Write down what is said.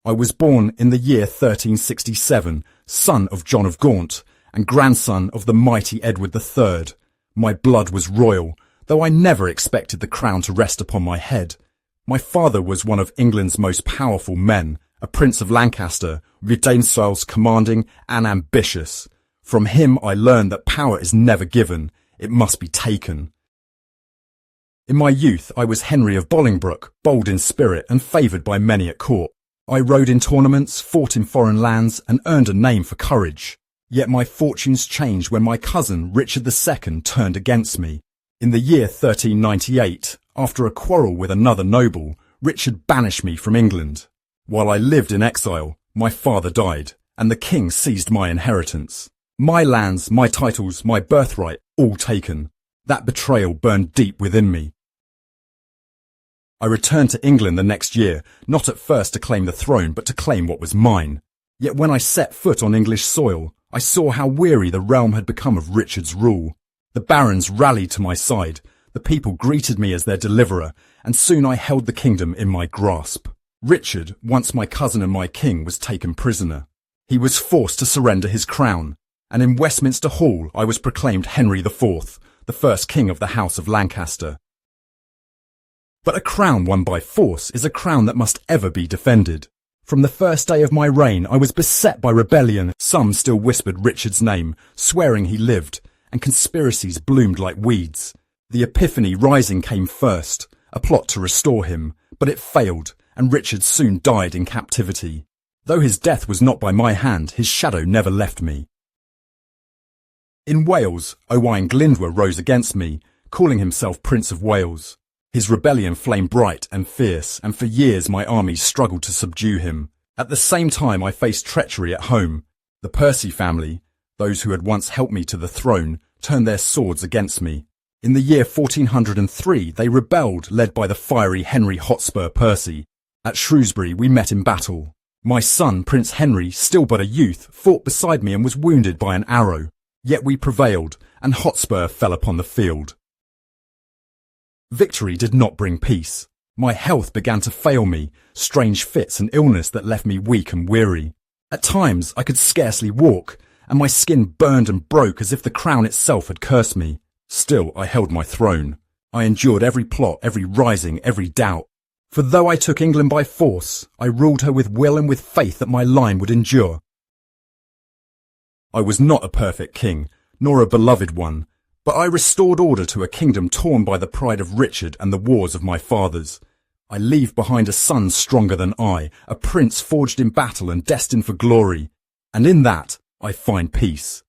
I was born in the year 1367, son of John of Gaunt, and grandson of the mighty Edward III. My blood was royal, though I never expected the crown to rest upon my head. My father was one of England's most powerful men, a Prince of Lancaster, Ridainsoils commanding and ambitious. From him I learned that power is never given, it must be taken. In my youth I was Henry of Bolingbroke, bold in spirit and favoured by many at court. I rode in tournaments, fought in foreign lands, and earned a name for courage. Yet my fortunes changed when my cousin Richard II turned against me. In the year 1398, after a quarrel with another noble, Richard banished me from England. While I lived in exile, my father died, and the king seized my inheritance. My lands, my titles, my birthright, all taken. That betrayal burned deep within me. I returned to England the next year, not at first to claim the throne, but to claim what was mine. Yet when I set foot on English soil, I saw how weary the realm had become of Richard's rule. The barons rallied to my side, the people greeted me as their deliverer, and soon I held the kingdom in my grasp. Richard, once my cousin and my king, was taken prisoner. He was forced to surrender his crown, and in Westminster Hall I was proclaimed Henry IV, the first king of the House of Lancaster. But a crown won by force is a crown that must ever be defended. From the first day of my reign I was beset by rebellion. Some still whispered Richard's name, swearing he lived, and conspiracies bloomed like weeds. The Epiphany Rising came first, a plot to restore him, but it failed, and Richard soon died in captivity. Though his death was not by my hand, his shadow never left me. In Wales, Owain Glyndwr rose against me, calling himself Prince of Wales. His rebellion flamed bright and fierce, and for years my armies struggled to subdue him. At the same time I faced treachery at home. The Percy family, those who had once helped me to the throne, turned their swords against me. In the year 1403 they rebelled, led by the fiery Henry Hotspur Percy. At Shrewsbury we met in battle. My son, Prince Henry, still but a youth, fought beside me and was wounded by an arrow. Yet we prevailed, and Hotspur fell upon the field. Victory did not bring peace. My health began to fail me, strange fits and illness that left me weak and weary. At times I could scarcely walk, and my skin burned and broke as if the crown itself had cursed me. Still I held my throne. I endured every plot, every rising, every doubt. For though I took England by force, I ruled her with will and with faith that my line would endure. I was not a perfect king, nor a beloved one, but I restored order to a kingdom torn by the pride of Richard and the wars of my fathers. I leave behind a son stronger than I, a prince forged in battle and destined for glory, and in that I find peace.